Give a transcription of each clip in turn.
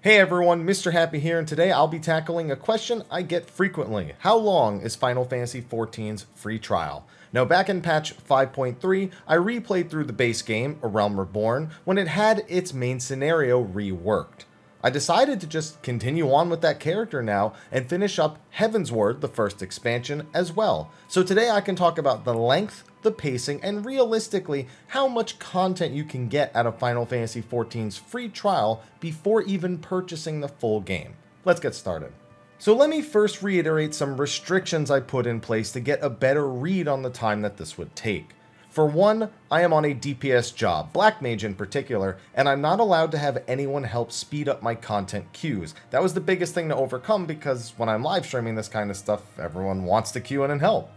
Hey everyone, Mr. Happy here, and today I'll be tackling a question I get frequently. How long is Final Fantasy XIV's free trial? Now, back in patch 5.3, I replayed through the base game, A Realm Reborn, when it had its main scenario reworked. I decided to just continue on with that character now and finish up Heavensward, the first expansion, as well. So today I can talk about the length, the pacing, and realistically how much content you can get out of Final Fantasy XIV's free trial before even purchasing the full game. Let's get started. So let me first reiterate some restrictions I put in place to get a better read on the time that this would take. For one, I am on a DPS job, Black Mage in particular, and I'm not allowed to have anyone help speed up my content queues. That was the biggest thing to overcome because when I'm live streaming this kind of stuff, everyone wants to queue in and help.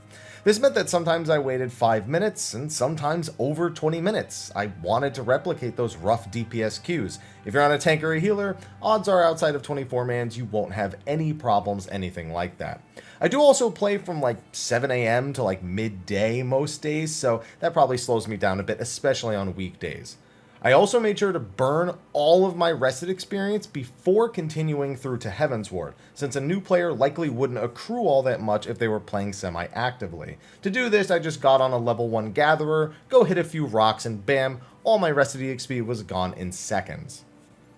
This meant that sometimes I waited 5 minutes and sometimes over 20 minutes. I wanted to replicate those rough DPS queues. If you're on a tank or a healer, odds are outside of 24 mans you won't have any problems, anything like that. I do also play from like 7 a.m. to like midday most days, so that probably slows me down a bit, especially on weekdays. I also made sure to burn all of my rested experience before continuing through to Heavensward, since a new player likely wouldn't accrue all that much if they were playing semi-actively. To do this, I just got on a level 1 Gatherer, go hit a few rocks, and bam, all my rested EXP was gone in seconds.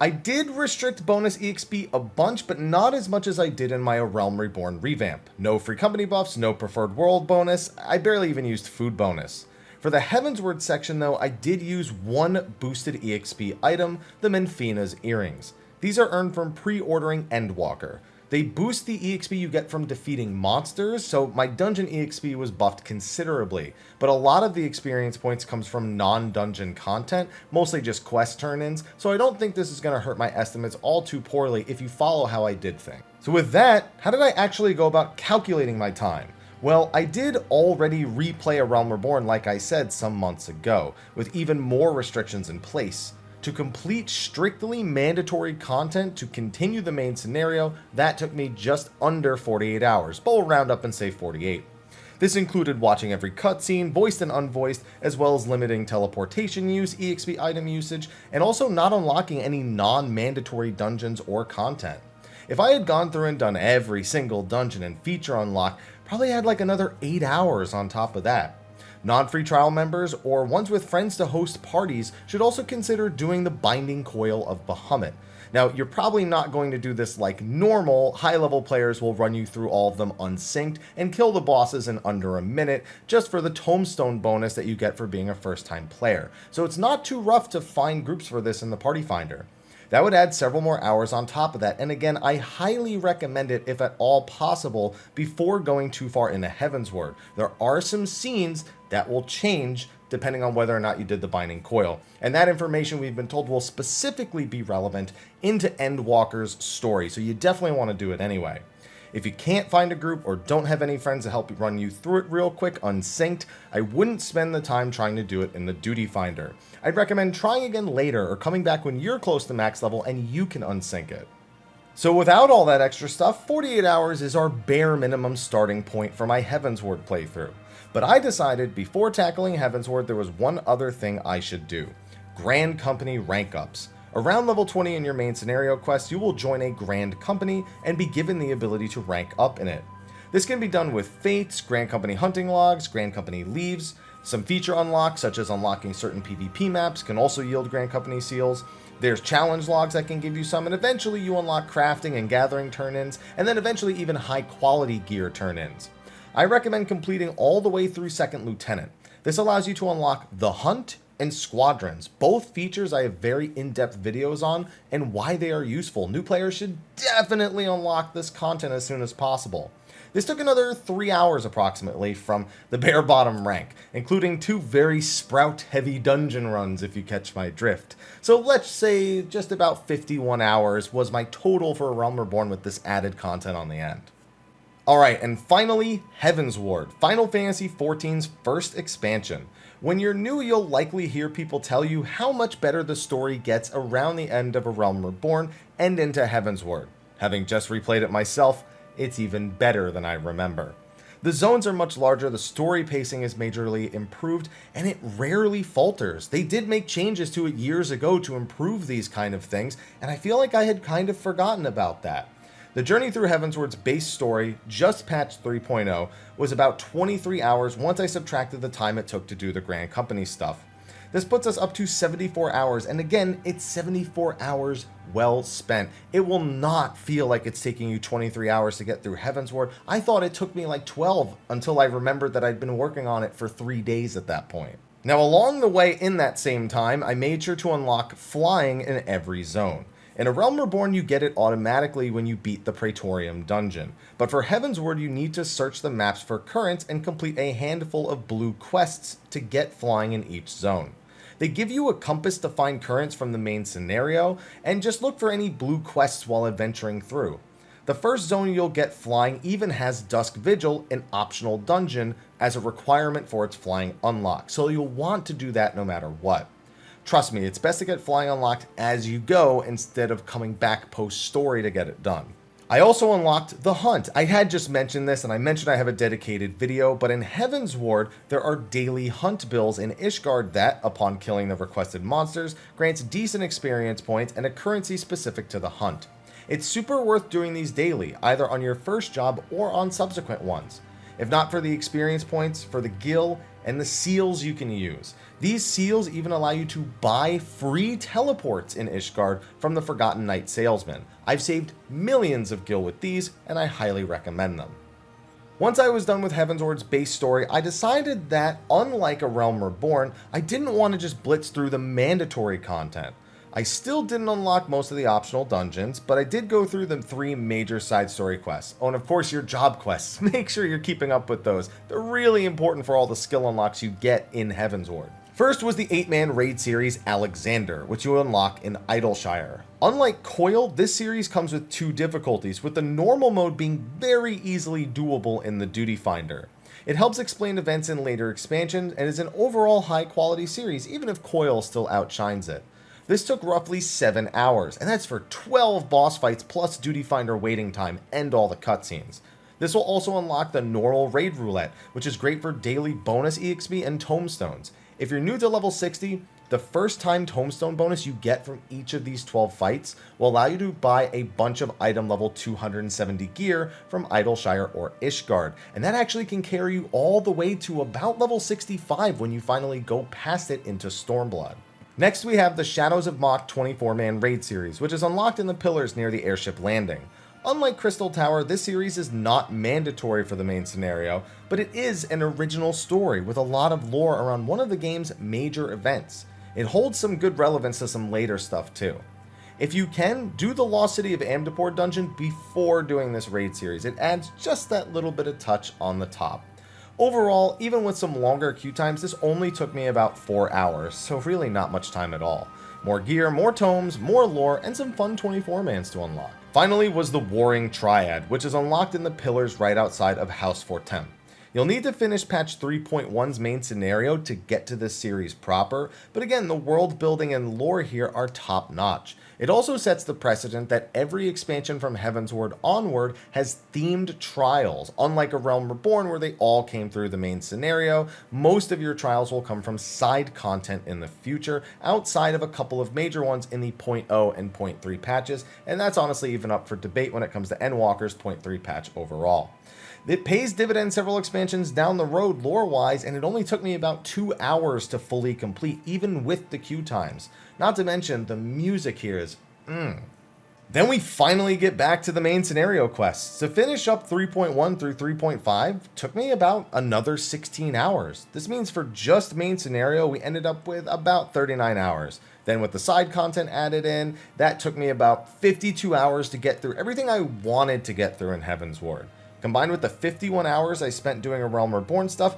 I did restrict bonus EXP a bunch, but not as much as I did in my A Realm Reborn revamp. No free company buffs, no preferred world bonus, I barely even used food bonus. For the Heavensward section though, I did use one boosted EXP item, the Menfina's Earrings. These are earned from pre-ordering Endwalker. They boost the EXP you get from defeating monsters, so my dungeon EXP was buffed considerably, but a lot of the experience points comes from non-dungeon content, mostly just quest turn-ins, so I don't think this is going to hurt my estimates all too poorly if you follow how I did things. So with that, how did I actually go about calculating my time? Well, I did already replay A Realm Reborn like I said some months ago, with even more restrictions in place. To complete strictly mandatory content to continue the main scenario, that took me just under 48 hours, but we'll round up and say 48. This included watching every cutscene, voiced and unvoiced, as well as limiting teleportation use, EXP item usage, and also not unlocking any non-mandatory dungeons or content. If I had gone through and done every single dungeon and feature unlock, probably had like another 8 hours on top of that. Non-free trial members or ones with friends to host parties should also consider doing the Binding Coil of Bahamut. Now, you're probably not going to do this like normal. High-level players will run you through all of them unsynced and kill the bosses in under a minute just for the tombstone bonus that you get for being a first-time player. So it's not too rough to find groups for this in the Party Finder. That would add several more hours on top of that, and again, I highly recommend it if at all possible before going too far into Heavensward. There are some scenes that will change depending on whether or not you did the Binding Coil, and that information we've been told will specifically be relevant into Endwalker's story, so you definitely want to do it anyway. If you can't find a group or don't have any friends to help run you through it real quick unsynced, I wouldn't spend the time trying to do it in the Duty Finder. I'd recommend trying again later or coming back when you're close to max level and you can unsync it. So without all that extra stuff, 48 hours is our bare minimum starting point for my Heavensward playthrough. But I decided before tackling Heavensward there was one other thing I should do. Grand Company rank ups. Around level 20 in your main scenario quest, you will join a Grand Company and be given the ability to rank up in it. This can be done with Fates, Grand Company hunting logs, Grand Company leaves. Some feature unlocks, such as unlocking certain PvP maps, can also yield Grand Company seals. There's challenge logs that can give you some, and eventually you unlock crafting and gathering turn-ins, and then eventually even high-quality gear turn-ins. I recommend completing all the way through Second Lieutenant. This allows you to unlock the Hunt and Squadrons. Both features I have very in-depth videos on and why they are useful. New players should definitely unlock this content as soon as possible. This took another 3 hours approximately from the bare bottom rank, including 2 very sprout-heavy dungeon runs if you catch my drift. So let's say just about 51 hours was my total for A Realm Reborn with this added content on the end. Alright, and finally, Heavensward, Final Fantasy XIV's first expansion. When you're new, you'll likely hear people tell you how much better the story gets around the end of A Realm Reborn and into Heavensward. Having just replayed it myself, it's even better than I remember. The zones are much larger, the story pacing is majorly improved, and it rarely falters. They did make changes to it years ago to improve these kind of things, and I feel like I had kind of forgotten about that. The journey through Heavensward's base story, just patched 3.0, was about 23 hours once I subtracted the time it took to do the Grand Company stuff. This puts us up to 74 hours, and again, it's 74 hours well spent. It will not feel like it's taking you 23 hours to get through Heavensward. I thought it took me like 12 until I remembered that I'd been working on it for 3 days at that point. Now, along the way in that same time, I made sure to unlock flying in every zone. In A Realm Reborn, you get it automatically when you beat the Praetorium dungeon, but for Heavensward, you need to search the maps for currents and complete a handful of blue quests to get flying in each zone. They give you a compass to find currents from the main scenario, and just look for any blue quests while adventuring through. The first zone you'll get flying even has Dusk Vigil, an optional dungeon, as a requirement for its flying unlock, so you'll want to do that no matter what. Trust me, it's best to get flying unlocked as you go instead of coming back post-story to get it done. I also unlocked the Hunt. I had just mentioned this, and I mentioned I have a dedicated video, but in Heavensward, there are daily hunt bills in Ishgard that, upon killing the requested monsters, grants decent experience points and a currency specific to the hunt. It's super worth doing these daily, either on your first job or on subsequent ones. If not for the experience points, for the gil, and the seals you can use. These seals even allow you to buy free teleports in Ishgard from the Forgotten Knight salesman. I've saved millions of gil with these, and I highly recommend them. Once I was done with Heavensward's base story, I decided that, unlike A Realm Reborn, I didn't want to just blitz through the mandatory content. I still didn't unlock most of the optional dungeons, but I did go through the 3 major side story quests. Oh, and of course your job quests. Make sure you're keeping up with those. They're really important for all the skill unlocks you get in Heavensward. First was the 8-man raid series Alexander, which you unlock in Idleshire. Unlike Coil, this series comes with 2 difficulties, with the normal mode being very easily doable in the Duty Finder. It helps explain events in later expansions and is an overall high quality series, even if Coil still outshines it. This took roughly 7 hours, and that's for 12 boss fights plus Duty Finder waiting time and all the cutscenes. This will also unlock the normal raid roulette, which is great for daily bonus EXP and tomestones. If you're new to level 60, the first time tombstone bonus you get from each of these 12 fights will allow you to buy a bunch of item level 270 gear from Idleshire or Ishgard, and that actually can carry you all the way to about level 65 when you finally go past it into Stormblood. Next we have the Shadows of Mach 24-man raid series, which is unlocked in the pillars near the airship landing. Unlike Crystal Tower, this series is not mandatory for the main scenario, but it is an original story with a lot of lore around one of the game's major events. It holds some good relevance to some later stuff too. If you can, do the Lost City of Amdapor dungeon before doing this raid series. It adds just that little bit of touch on the top. Overall, even with some longer queue times, this only took me about 4 hours, so really not much time at all. More gear, more tomes, more lore, and some fun 24-mans to unlock. Finally was the Warring Triad, which is unlocked in the pillars right outside of House Fortem. You'll need to finish patch 3.1's main scenario to get to this series proper, but again, the world building and lore here are top notch. It also sets the precedent that every expansion from Heavensward onward has themed trials. Unlike A Realm Reborn where they all came through the main scenario, most of your trials will come from side content in the future, outside of a couple of major ones in the 0.0 and 0.3 patches, and that's honestly even up for debate when it comes to Endwalker's 0.3 patch overall. It pays dividends several expansions down the road lore-wise, and it only took me about 2 hours to fully complete, even with the queue times. Not to mention, the music here is Then we finally get back to the main scenario quests. To finish up 3.1 through 3.5 took me about another 16 hours. This means for just main scenario, we ended up with about 39 hours. Then with the side content added in, that took me about 52 hours to get through everything I wanted to get through in Heavensward. Combined with the 51 hours I spent doing A Realm Reborn stuff,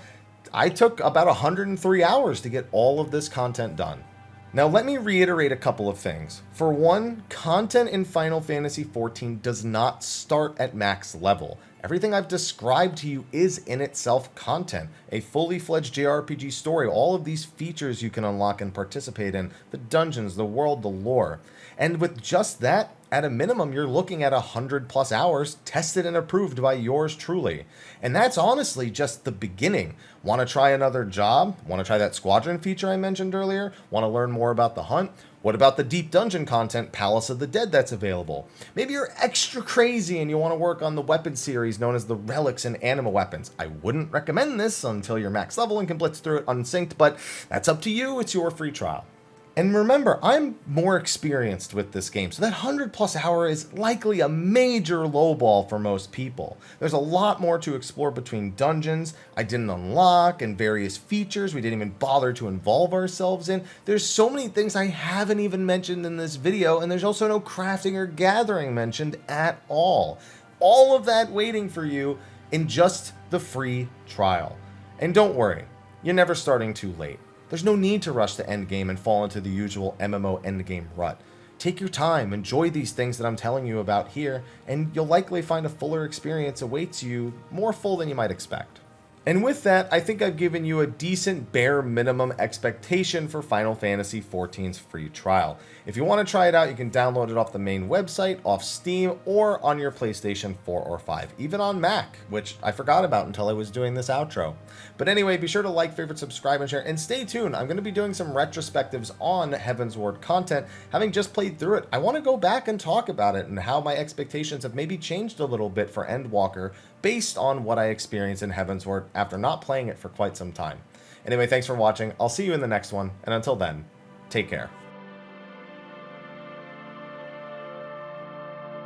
I took about 103 hours to get all of this content done. Now let me reiterate a couple of things. For one, content in Final Fantasy XIV does not start at max level. Everything I've described to you is in itself content, a fully fledged JRPG story, all of these features you can unlock and participate in, the dungeons, the world, the lore. And with just that, at a minimum, you're looking at 100+ hours tested and approved by yours truly. And that's honestly just the beginning. Want to try another job? Want to try that squadron feature I mentioned earlier? Want to learn more about the hunt? What about the deep dungeon content, Palace of the Dead, that's available? Maybe you're extra crazy and you want to work on the weapon series known as the relics and anima weapons. I wouldn't recommend this until you're max level and can blitz through it unsynced, but that's up to you. It's your free trial. And remember, I'm more experienced with this game, so that 100+ hour is likely a major lowball for most people. There's a lot more to explore between dungeons I didn't unlock and various features we didn't even bother to involve ourselves in. There's so many things I haven't even mentioned in this video, and there's also no crafting or gathering mentioned at all. All of that waiting for you in just the free trial. And don't worry, you're never starting too late. There's no need to rush the endgame and fall into the usual MMO endgame rut. Take your time, enjoy these things that I'm telling you about here, and you'll likely find a fuller experience awaits you, more full than you might expect. And with that, I think I've given you a decent bare minimum expectation for Final Fantasy XIV's free trial. If you want to try it out, you can download it off the main website, off Steam, or on your PlayStation 4 or 5, even on Mac, which I forgot about until I was doing this outro. But anyway, be sure to like, favorite, subscribe, and share, and stay tuned. I'm going to be doing some retrospectives on Heavensward content, having just played through it. I want to go back and talk about it and how my expectations have maybe changed a little bit for Endwalker based on what I experienced in Heavensward after not playing it for quite some time. Anyway, thanks for watching. I'll see you in the next one, and until then, take care.